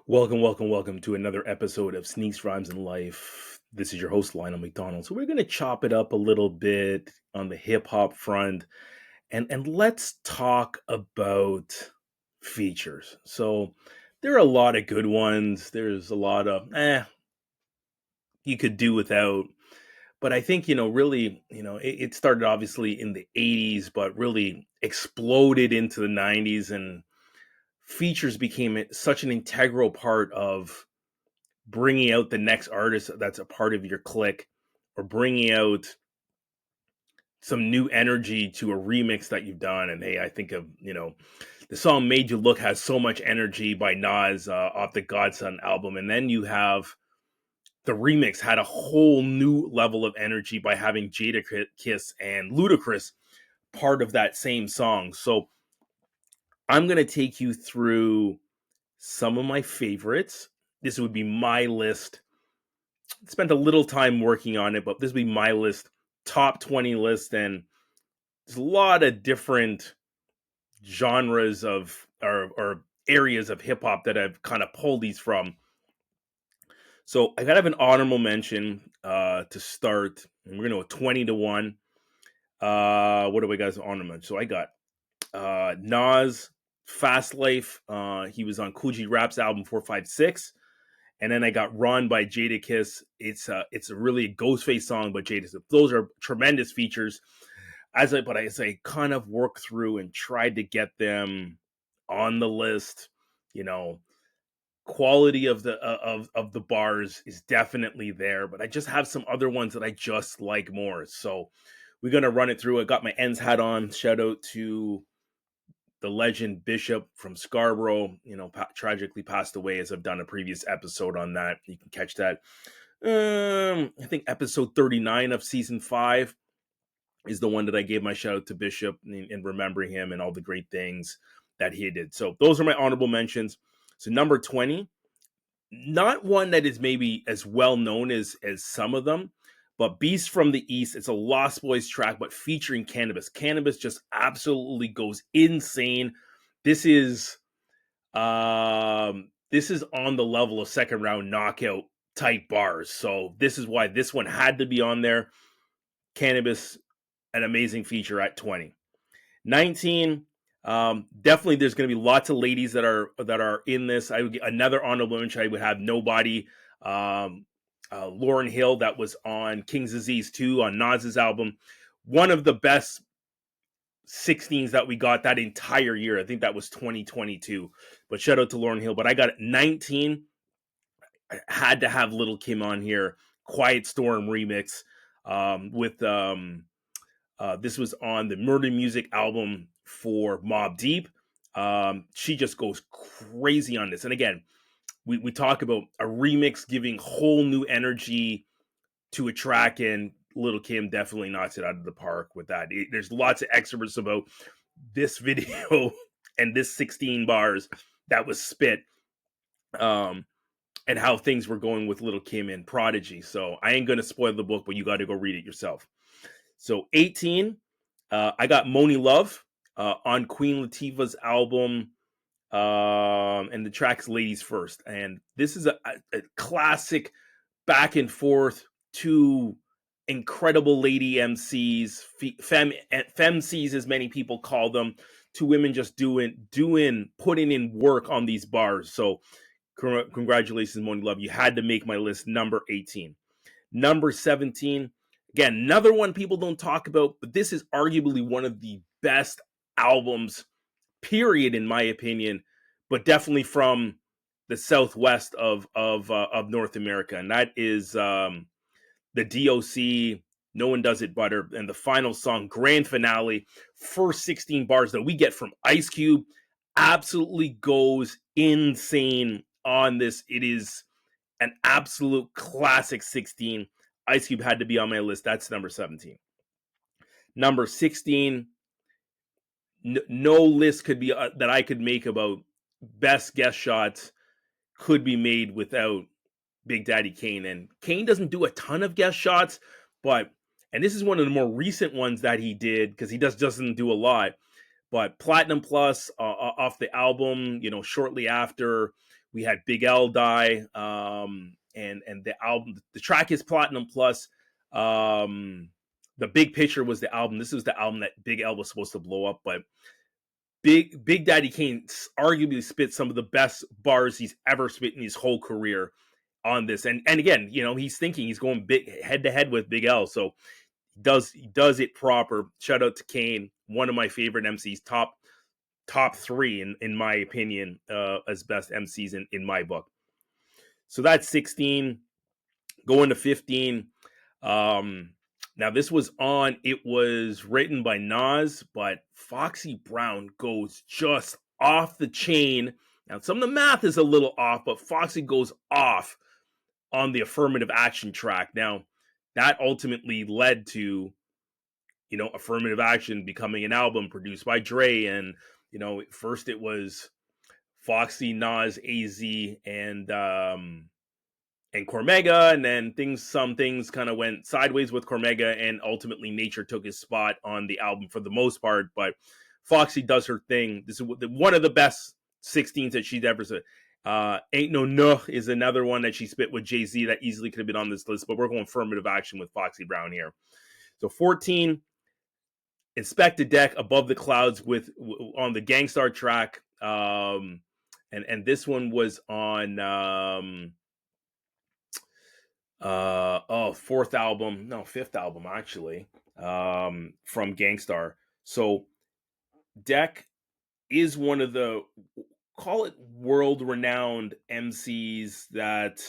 Welcome to another episode of Sneaks, Rhymes, and Life. This is your host, Lionel McDonald. So we're going to chop it up a little bit on the hip hop front, and let's talk about features. So there are a lot of good ones. There's a lot of you could do without. But I think really, it started obviously in the '80s, but really exploded into the '90s, and features became such an integral part of bringing out the next artist that's a part of your clique, or bringing out some new energy to a remix that you've done. And hey, I think of the song "Made You Look" has so much energy by Nas off the Godson album, and then you have the remix had a whole new level of energy by having Jada Kiss and Ludacris part of that same song. So I'm gonna take you through some of my favorites. This would be my list. Spent a little time working on it, but this will be my list, top 20 list, and there's a lot of different genres of or areas of hip hop that I've kind of pulled these from. So I gotta have an honorable mention to start, and we're gonna go 20 to 1. What do we guys honorable? So I got Nas, Fast Life. He was on Coogee Rap's album 456. And then I got Run by Jada Kiss. It's a really Ghostface song, but Jada. Those are tremendous features. But as I kind of worked through and tried to get them on the list, you know, quality of the bars is definitely there. But I just have some other ones that I just like more. So we're gonna run it through. I got my ends hat on. Shout out to the legend Bishop from Scarborough, tragically passed away, as I've done a previous episode on that. You can catch that. I think episode 39 of season 5 is the one that I gave my shout out to Bishop and remembering him and all the great things that he did. So those are my honorable mentions. So number 20, not one that is maybe as well known as some of them, but Beast from the East. It's a Lost Boys track, but featuring Cannabis. Cannabis just absolutely goes insane. This is on the level of second round knockout type bars. So this is why this one had to be on there. Cannabis, an amazing feature at 20. 19, definitely there's going to be lots of ladies that are in this. I would get another honorable mention. I would have Nobody, Lauryn Hill, that was on King's Disease 2 on Nas's album. One of the best 16s that we got that entire year. I think that was 2022. But shout out to Lauryn Hill. But I got 19. I had to have Little Kim on here. Quiet Storm remix with this was on the Murder Music album for Mobb Deep. She just goes crazy on this. And again, we talk about a remix giving whole new energy to a track, and Little Kim definitely knocks it out of the park with that. There's lots of excerpts about this video and this 16 bars that was spit, and how things were going with Little Kim and Prodigy. So I ain't going to spoil the book, but you got to go read it yourself. So 18, I got Moni Love on Queen Latifah's album, and the track's Ladies First. And this is a classic back and forth, two incredible lady MCs, femcs as many people call them, two women just putting in work on these bars. So congratulations, Moni Love. You had to make my list. Number 18. Number 17, again, another one people don't talk about, but this is arguably one of the best albums, period, in my opinion, but definitely from the Southwest of North America, and that is the DOC. No One Does It Better, and the final song, grand finale, first 16 bars that we get from Ice Cube, absolutely goes insane on this. It is an absolute classic 16. Ice Cube had to be on my list. That's number 17. Number 16, no list could be that I could make about best guest shots could be made without Big Daddy Kane. And Kane doesn't do a ton of guest shots, and this is one of the more recent ones that he did, because he doesn't do a lot. But Platinum Plus off the album, shortly after, We had Big L die, and the album, the track is Platinum Plus. The Big Picture was the album. This was the album that Big L was supposed to blow up, but Big Daddy Kane arguably spit some of the best bars he's ever spit in his whole career on this. And again, he's thinking he's going big head to head with Big L, so he does it proper. Shout out to Kane, one of my favorite MCs, top three in my opinion, as best MCs in my book. So that's 16. Going to 15. Now this was it was written by Nas, but Foxy Brown goes just off the chain. Now some of the math is a little off, but Foxy goes off on the Affirmative Action track. Now that ultimately led to, Affirmative Action becoming an album produced by Dre. And, first it was Foxy, Nas, AZ, and Cormega, and then some things kind of went sideways with Cormega, and ultimately Nature took his spot on the album for the most part. But Foxy does her thing. This is one of the best 16s that she's ever said. Ain't No Nuh is another one that she spit with Jay-Z that easily could have been on this list, but we're going Affirmative Action with Foxy Brown here. So 14, Inspect the Deck, Above the Clouds on the Gangstar track. And this one was on fifth album actually, from Gangstar. So Deck is one of the, call it, world-renowned MCs that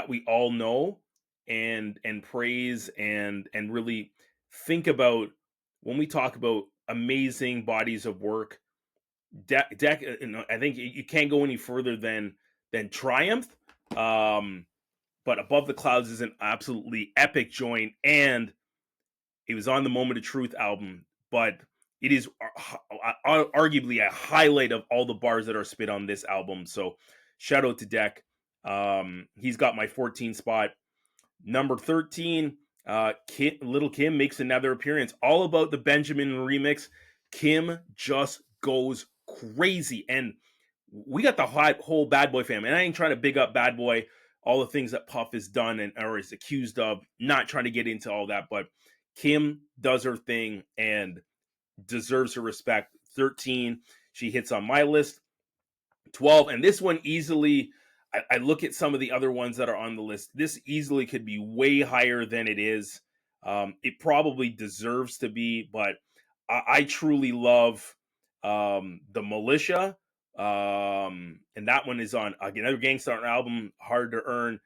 we all know and praise and really think about when we talk about amazing bodies of work. Deck, I think you can't go any further than Triumph. But Above the Clouds is an absolutely epic joint, and it was on the Moment of Truth album, but it is arguably a highlight of all the bars that are spit on this album. So shout out to Deck. He's got my 14 spot. Number 13, Little Kim makes another appearance. All About the Benjamin remix. Kim just goes crazy. And we got the whole Bad Boy fam. And I ain't trying to big up Bad Boy, all the things that Puff has done or is accused of. Not trying to get into all that, but Kim does her thing and deserves her respect. 13, she hits on my list. 12, and this one easily, I look at some of the other ones that are on the list. This easily could be way higher than it is. It probably deserves to be, but I truly love the Militia. And that one is on another Gangstar album, Hard to Earn.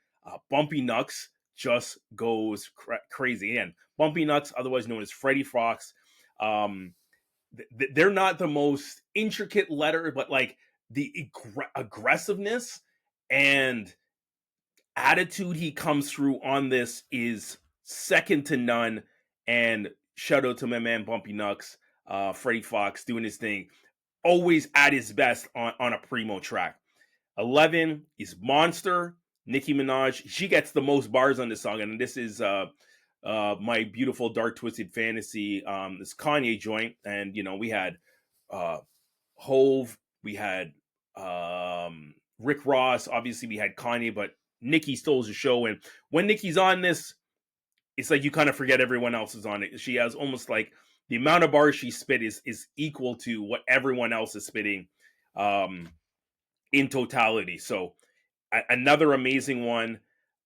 Bumpy Nux just goes crazy. And Bumpy Nux, otherwise known as Freddie Fox, they're not the most intricate letter, but like the aggressiveness and attitude he comes through on this is second to none. And shout out to my man Bumpy Nux, Freddie Fox doing his thing, always at his best on a primo track. 11 is Monster, Nicki Minaj. She gets the most bars on this song, and this is My Beautiful Dark Twisted Fantasy, this Kanye joint. And we had Hove, we had Rick Ross, obviously we had Kanye, but Nicki stole the show. And when Nicki's on this, it's like you kind of forget everyone else is on it. She has almost like the amount of bars she spit is equal to what everyone else is spitting in totality. So another amazing one.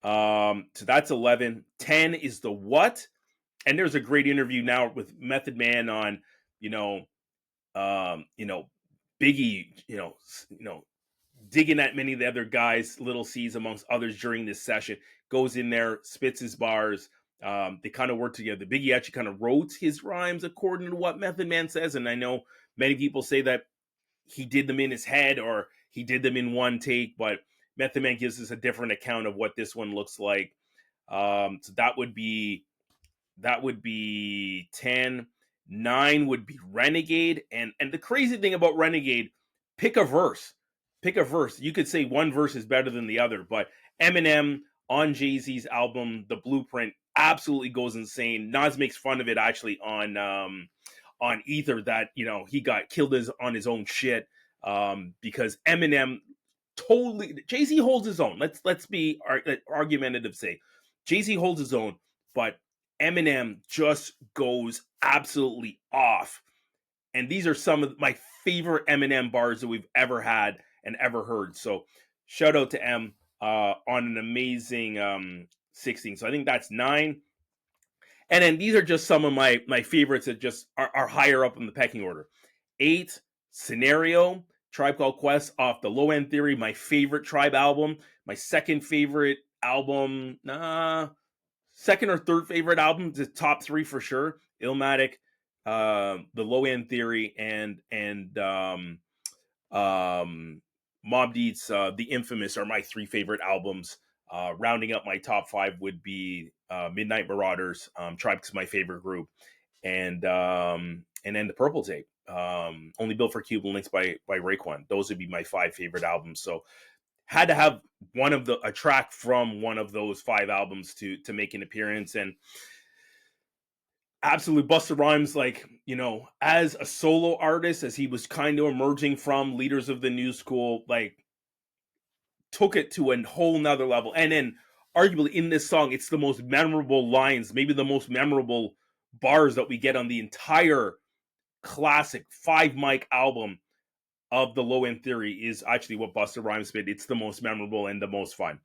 So that's 11. 10 is The What? And there's a great interview now with Method Man on, Biggie, digging at many of the other guys, Little C's amongst others during this session, goes in there, spits his bars. They kind of work together. Biggie actually kind of wrote his rhymes according to what Method Man says. And I know many people say that he did them in his head or he did them in one take, but Method Man gives us a different account of what this one looks like. So that would be 10. 9 would be Renegade. And the crazy thing about Renegade, pick a verse. You could say one verse is better than the other, but Eminem on Jay-Z's album, The Blueprint, absolutely goes insane. Nas makes fun of it actually on Ether, that he got killed on his own shit. because Eminem totally Jay-Z holds his own. Let's be argumentative. Say Jay-Z holds his own, but Eminem just goes absolutely off. And these are some of my favorite Eminem bars that we've ever had and ever heard. So shout out to M on an amazing 16. So I think that's 9. And then these are just some of my favorites that just are higher up in the pecking order. 8, Scenario, Tribe Called Quest off the Low End Theory, my favorite Tribe album. My second favorite album, second or third favorite album, the top 3 for sure. Illmatic, the Low End Theory, and Mobb Deep's The Infamous are my 3 favorite albums. Rounding up my top 5 would be Midnight Marauders, Tribe's my favorite group, and then the Purple Tape, Only Built for Cuban Links by Raekwon. Those would be my 5 favorite albums. So had to have a track from one of those 5 albums to make an appearance. And absolutely, Busta Rhymes, like, as a solo artist, as he was kind of emerging from Leaders of the New School, like, took it to a whole nother level. And then arguably in this song, it's the most memorable lines, maybe the most memorable bars that we get on the entire classic 5 mic album of the Low End Theory is actually what Busta Rhymes spit. It's the most memorable and the most fun.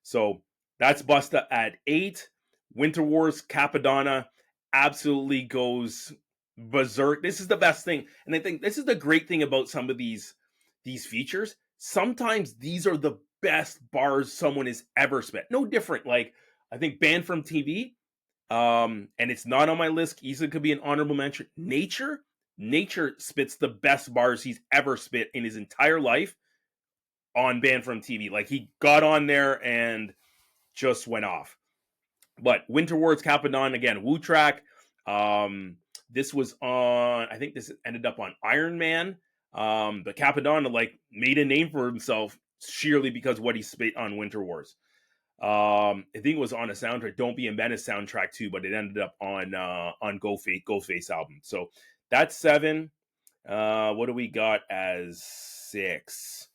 So that's Busta at 8. Winter Wars, Capadonna absolutely goes berserk. This is the best thing. And I think this is the great thing about some of these features. Sometimes these are the best bars someone has ever spit. No different. Like, I think Banned from TV, and it's not on my list, easily could be an honorable mention. Nature spits the best bars he's ever spit in his entire life on Banned from TV. Like, he got on there and just went off. But Winter Wars, Capadon, again, Wu track. This was on, I think this ended up on Iron Man. But Capadon, like, made a name for himself sheerly because what he spit on Winter Wars. I think it was on a soundtrack, Don't Be a Menace soundtrack too, but it ended up on Ghostface album. So that's 7. What do we got as 6?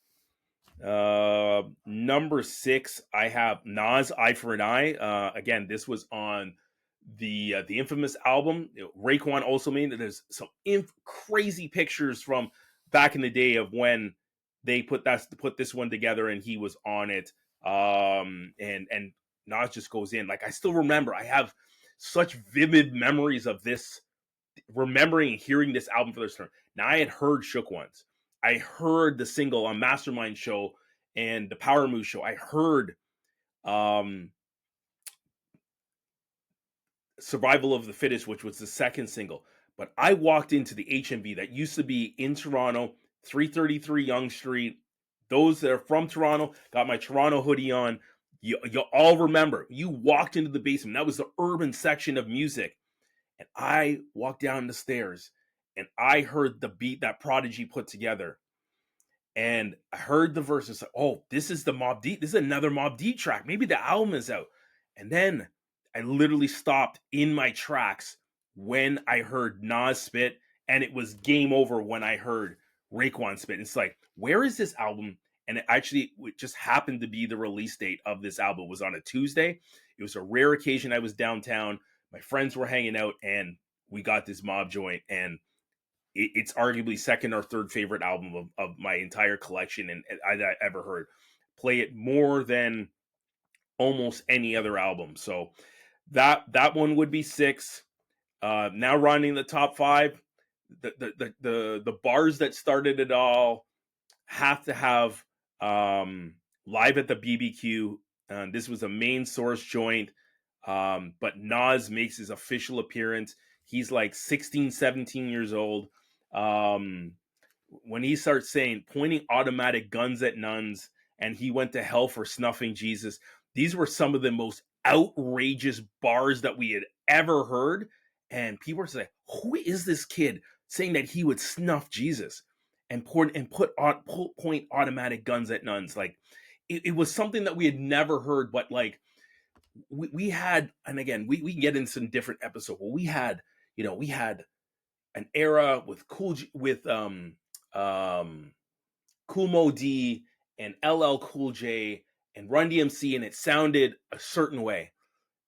Number 6, I have Nas, Eye for an Eye. Again, this was on the Infamous album. Raekwon also made it. There's some crazy pictures from back in the day of when they put this one together, and he was on it. And Nas just goes in. Like, I still remember, I have such vivid memories of this, remembering and hearing this album for this time. Now, I had heard Shook Ones. I heard the single on Mastermind Show and the Power Move Show. I heard Survival of the Fittest, which was the second single. But I walked into the HMV that used to be in Toronto, 333 Yonge Street. Those that are from Toronto, got my Toronto hoodie on. You all remember, you walked into the basement. That was the urban section of music. And I walked down the stairs and I heard the beat that Prodigy put together. And I heard the verses. Like, oh, this is the Mobb Deep. This is another Mobb Deep track. Maybe the album is out. And then I literally stopped in my tracks when I heard Nas spit, and it was game over when I heard Raekwon spit. It's like, where is this album? And it just happened to be the release date of this album. It was on a Tuesday. It was a rare occasion. I was downtown. My friends were hanging out, and we got this Mob joint, and it's arguably second or third favorite album of my entire collection, and I ever heard. Play it more than almost any other album. So that one would be 6. Now running the top 5, the bars that started it all have to have Live at the BBQ. This was a main source joint, but Nas makes his official appearance. He's like 16, 17 years old. When he starts saying, pointing automatic guns at nuns, and he went to hell for snuffing Jesus. These were some of the most outrageous bars that we had ever heard. And people were saying, who is this kid saying that he would snuff Jesus and point automatic guns at nuns? Like, it was something that we had never heard, but like, we had, and again, we can get into some different episodes, but we had an era with Kool Moe Dee and LL Cool J and Run DMC, and it sounded a certain way.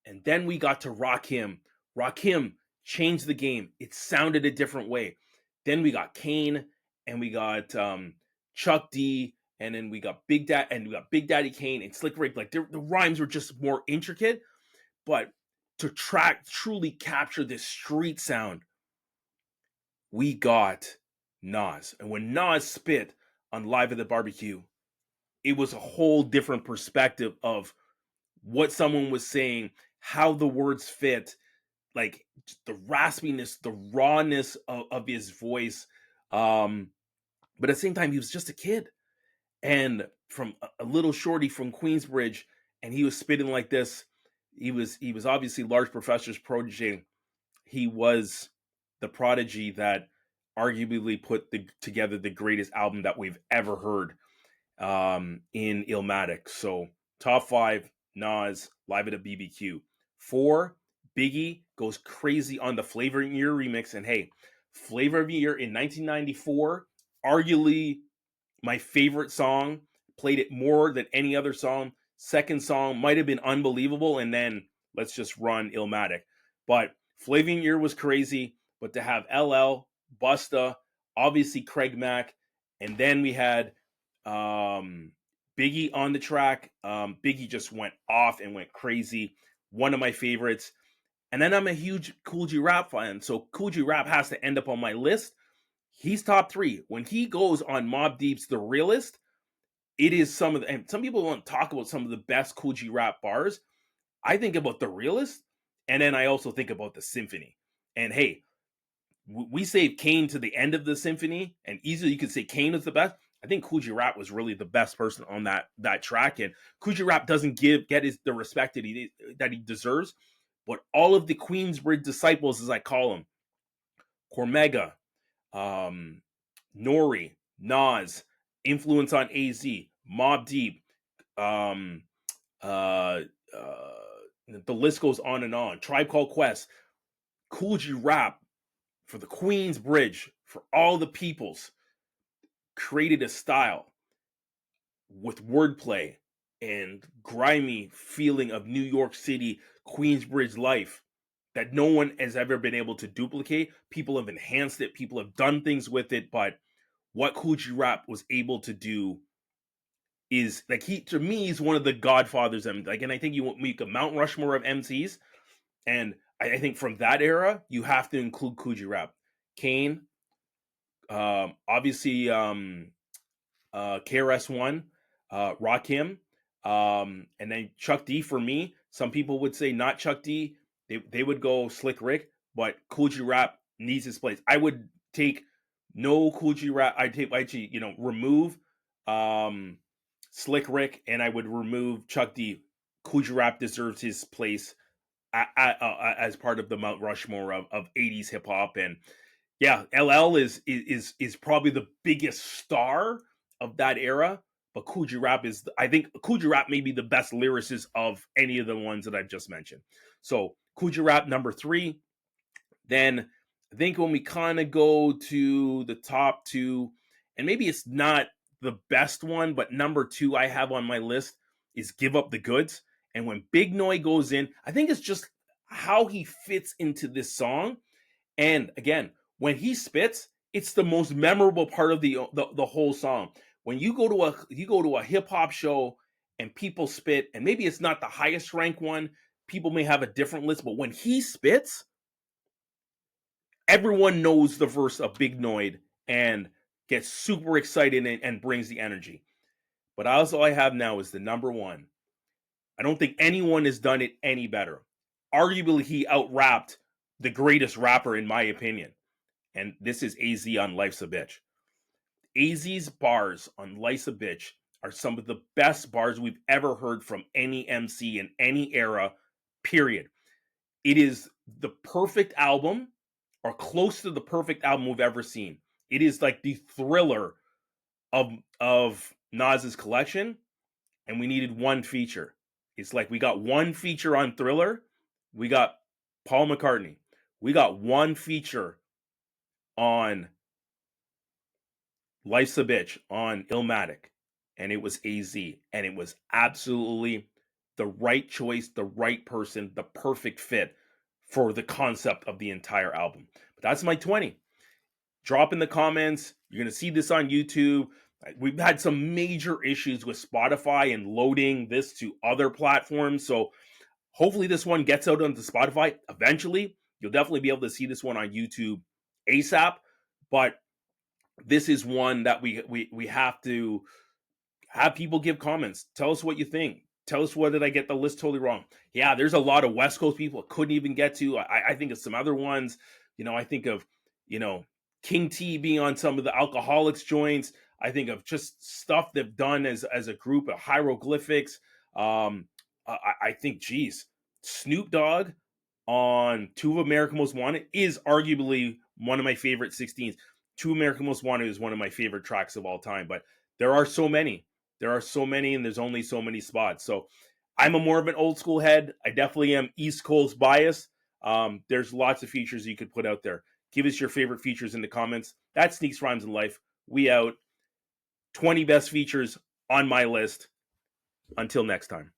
And then we got to Rakim. Rakim changed the game. It sounded a different way. Then we got Kane, and we got Chuck D, and then we got Big Daddy Kane and Slick Rick. Like the rhymes were just more intricate, but to truly capture this street sound, we got Nas. And when Nas spit on Live at the Barbecue, it was a whole different perspective of what someone was saying, how the words fit, like the raspiness, the rawness of his voice. But at the same time, he was just a kid. And from a little shorty from Queensbridge, and he was spitting like this. He was obviously Large Professor's protege. He was the prodigy that arguably put together the greatest album that we've ever heard in Illmatic. So top 5, Nas, Live at a BBQ. 4, Biggie goes crazy on the Flavor of the Year remix. And hey, Flavor of the Year in 1994, arguably my favorite song, played it more than any other song. Second song might have been Unbelievable, and then Let's Just Run, Illmatic. But Flavor of the Year was crazy, but to have LL, Busta, obviously Craig Mack, and then we had Biggie on the track. Biggie just went off and went crazy. One of my favorites. And then I'm a huge Kool G Rap fan, so Kool G Rap has to end up on my list. He's top 3. When he goes on Mobb Deep's The Realist, it is some of the, and some people want to talk about some of the best Kool G Rap bars. I think about The Realist, and then I also think about the Symphony. And hey, we saved Kane to the end of the Symphony, and easily you could say Kane was the best. I think Kool G Rap was really the best person on that track, and Kool G Rap doesn't get the respect that he deserves. But all of the Queensbridge disciples, as I call them, Cormega, Nori, Nas, influence on AZ, Mobb Deep, the list goes on and on. Tribe Called Quest, Kool G Rap, for the Queensbridge, for all the peoples, created a style with wordplay and grimy feeling of New York City, Queensbridge life that no one has ever been able to duplicate. People have enhanced it. People have done things with it. But what Kool G Rap was able to do is, like, to me, he's one of the godfathers. And like, and I think you make a Mount Rushmore of MCs. And I think from that era, you have to include Kool G Rap. Kane, obviously, KRS-One, Rakim, and then Chuck D for me. Some people would say not Chuck D. They would go Slick Rick, but Kool G Rap needs his place. I would take no Kool G Rap. I'd actually, remove Slick Rick, and I would remove Chuck D. Kool G Rap deserves his place as part of the Mount Rushmore of 80s hip hop. And yeah, LL is probably the biggest star of that era, but Kool G Rap I think Kool G Rap may be the best lyricist of any of the ones that I've just mentioned. So Kool G Rap number 3. Then I think when we kind of go to the top 2, and maybe it's not the best one, but number 2 I have on my list is Give Up the Goods. And when Big Noi goes in, I think it's just how he fits into this song. And again, when he spits, it's the most memorable part of the whole song. When you go to a hip hop show and people spit, and maybe it's not the highest rank one, people may have a different list, but when he spits, everyone knows the verse of Big Noid and gets super excited and brings the energy. But also I have now is the number 1. I don't think anyone has done it any better. Arguably, he out-rapped the greatest rapper in my opinion. And this is AZ on Life's a Bitch. AZ's bars on Life's a Bitch are some of the best bars we've ever heard from any MC in any era, period. It is the perfect album, or close to the perfect album we've ever seen. It is like the Thriller of Nas's collection, and we needed one feature. It's like we got one feature on Thriller. We got Paul McCartney. We got one feature on Life's a Bitch on Illmatic, and it was AZ, and it was absolutely the right choice, the right person, the perfect fit for the concept of the entire album. But that's my 20. Drop in the comments. You're going to see this on YouTube. We've had some major issues with Spotify and loading this to other platforms. So hopefully this one gets out onto Spotify eventually. You'll definitely be able to see this one on YouTube ASAP. But this is one that we have to have people give comments. Tell us what you think. Tell us whether I get the list totally wrong. Yeah, there's a lot of West Coast people I couldn't even get to. I think of some other ones. I think of, you know, King T being on some of the Alcoholics joints. I think of just stuff they've done as a group of hieroglyphics. I think, geez, Snoop Dogg on Two of America Most Wanted is arguably one of my favorite 16s. Two America Most Wanted is one of my favorite tracks of all time, but there are so many. There are so many, and there's only so many spots. So I'm a more of an old school head. I definitely am East Coast bias. There's lots of features you could put out there. Give us your favorite features in the comments. That's Sneaks, Rhymes, and Life. We out. 20 best features on my list. Until next time.